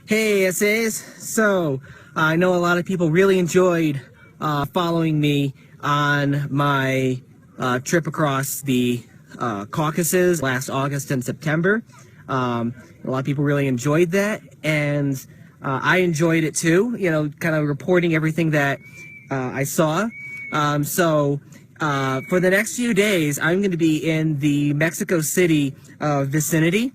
Hey, essays. So, I know a lot of people really enjoyed following me on my trip across the Caucasus last August and September. A lot of people really enjoyed that, and I enjoyed it too, you know, kind of reporting everything that I saw. For the next few days, I'm going to be in the Mexico City vicinity.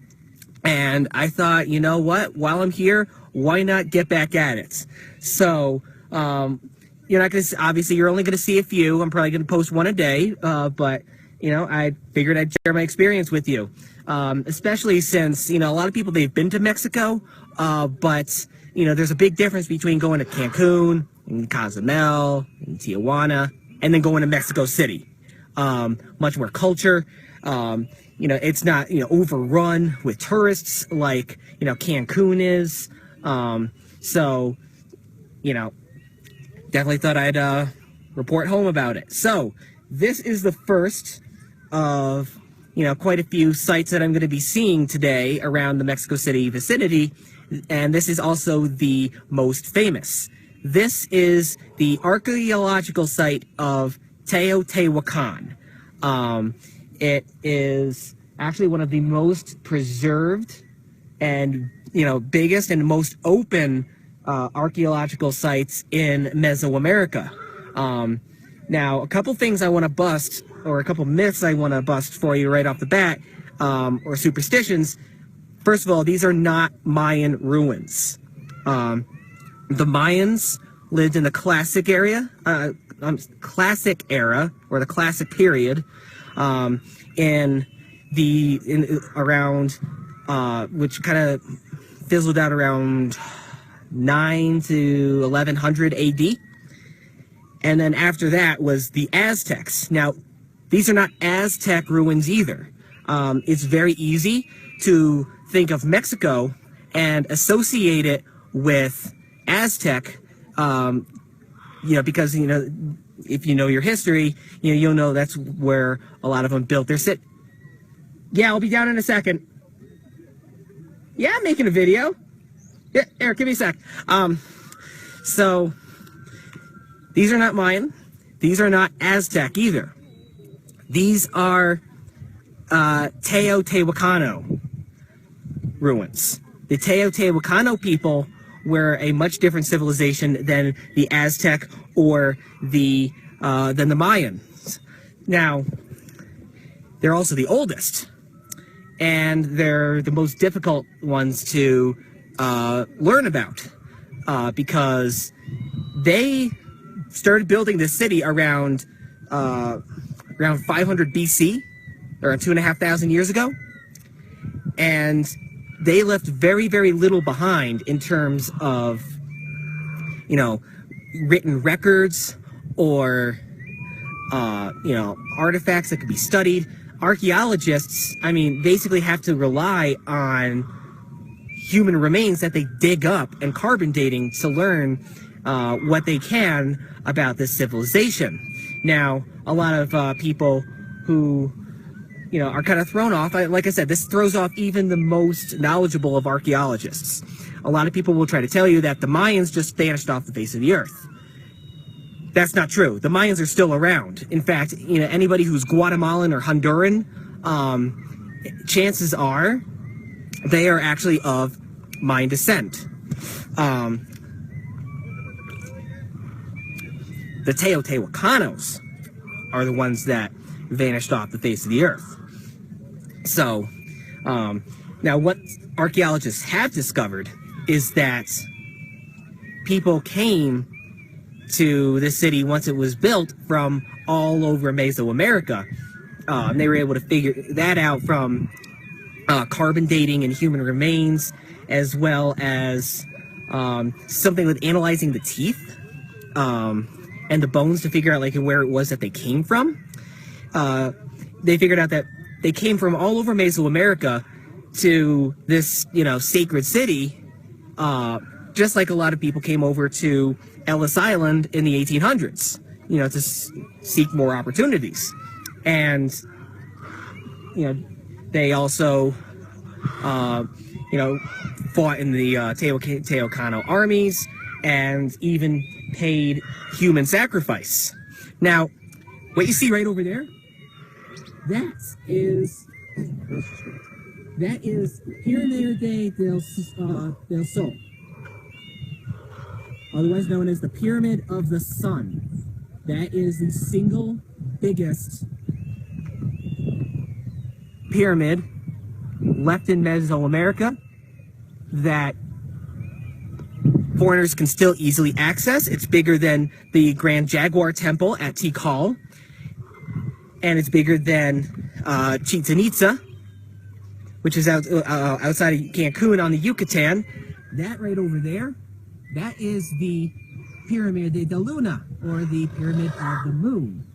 And I thought, you know what? While I'm here, why not get back at it? So, you're not going to, obviously, you're only going to see a few. I'm probably going to post one a day. But, you know, I figured I'd share my experience with you. Especially since, you know, a lot of people, they've been to Mexico. But, you know, there's a big difference between going to Cancun and Cozumel and Tijuana and then going to Mexico City. Much more culture. You know, it's not, you know, overrun with tourists like, you know, Cancun is. So, you know, definitely thought I'd report home about it. So, this is the first of, you know, quite a few sites that I'm going to be seeing today around the Mexico City vicinity. And this is also the most famous. This is the Archaeological Site of Teotihuacan. It is actually one of the most preserved and, you know, biggest and most open archaeological sites in Mesoamerica. Now, a couple things I want to bust, or a couple myths I want to bust for you right off the bat, or superstitions. First of all, these are not Mayan ruins. The Mayans lived in the classic era, or the classic period, around which kind of fizzled out around 9 to 1100 AD. And then after that was the Aztecs. Now, these are not Aztec ruins either. It's very easy to think of Mexico and associate it with Aztec, you know, because, you know, if you know your history, you know, you'll know that's where a lot of them built their city. Yeah, I'll be down in a second. Yeah, I'm making a video. Yeah, Eric, give me a sec. So, these are not Mayan. These are not Aztec either. These are Teotihuacano ruins. The Teotihuacano people were a much different civilization than the Aztec or than the Mayans. Now, they're also the oldest, and they're the most difficult ones to learn about because they started building this city around 500 BC, or 2,500 years ago, and they left very, very little behind in terms of, you know, written records or, you know, artifacts that could be studied. Archaeologists, I mean, basically have to rely on human remains that they dig up and carbon dating to learn what they can about this civilization. Now, a lot of people who, you know, are kind of thrown off. Like I said, this throws off even the most knowledgeable of archaeologists. A lot of people will try to tell you that the Mayans just vanished off the face of the earth. That's not true. The Mayans are still around. In fact, you know, anybody who's Guatemalan or Honduran, chances are they are actually of Mayan descent. The Teotihuacanos are the ones that vanished off the face of the earth. So, now what archaeologists have discovered is that people came to this city once it was built from all over Mesoamerica. They were able to figure that out from carbon dating and human remains, as well as something with analyzing the teeth and the bones to figure out like where it was that they came from. They figured out that they came from all over Mesoamerica to this, you know, sacred city, just like a lot of people came over to Ellis Island in the 1800s, you know, to seek more opportunities. And, you know, they also you know, fought in the Teotihuacan armies and even paid human sacrifice. Now, what you see right over there, that is Pyramid del Sol, otherwise known as the Pyramid of the Sun. That is the single biggest pyramid left in Mesoamerica that foreigners can still easily access. It's bigger than the Grand Jaguar Temple at Tikal, and it's bigger than Chichen Itza, which is outside of Cancun on the Yucatan. That right over there, that is the Pyramid de Luna, or the Pyramid of the Moon.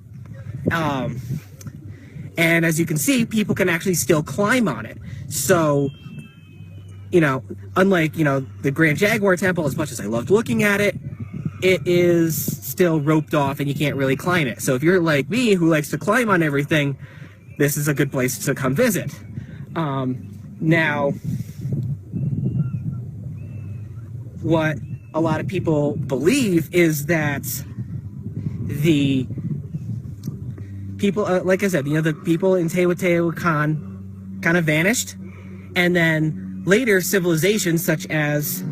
And as you can see, people can actually still climb on it. So, you know, unlike, you know, the Grand Jaguar Temple, as much as I loved looking at it, it is still roped off and you can't really climb it. So if you're like me, who likes to climb on everything, this is a good place to come visit. Now, what a lot of people believe is that the people, like I said, you know, the people in Teotihuacan kind of vanished, and then later civilizations such as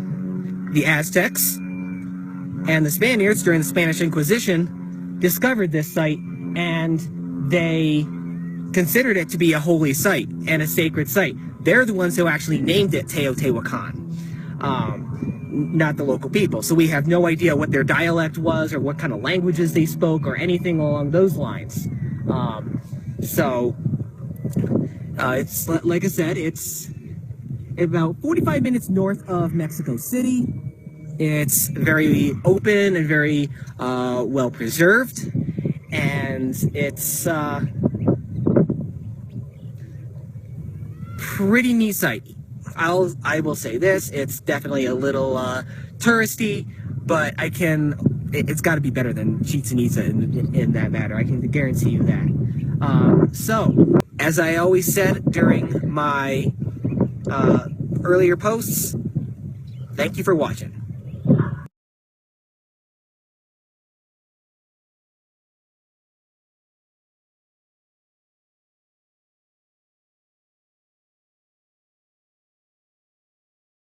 the Aztecs and the Spaniards during the Spanish Inquisition discovered this site, and they considered it to be a holy site and a sacred site. They're the ones who actually named it Teotihuacan, not the local people. So we have no idea what their dialect was or what kind of languages they spoke or anything along those lines. It's, like I said, it's about 45 minutes north of Mexico City. It's very open and very well preserved, and it's pretty neat site. I will say this: it's definitely a little touristy, but it's got to be better than Chichen Itza in that matter. I can guarantee you that. So, as I always said during my earlier posts, thank you for watching.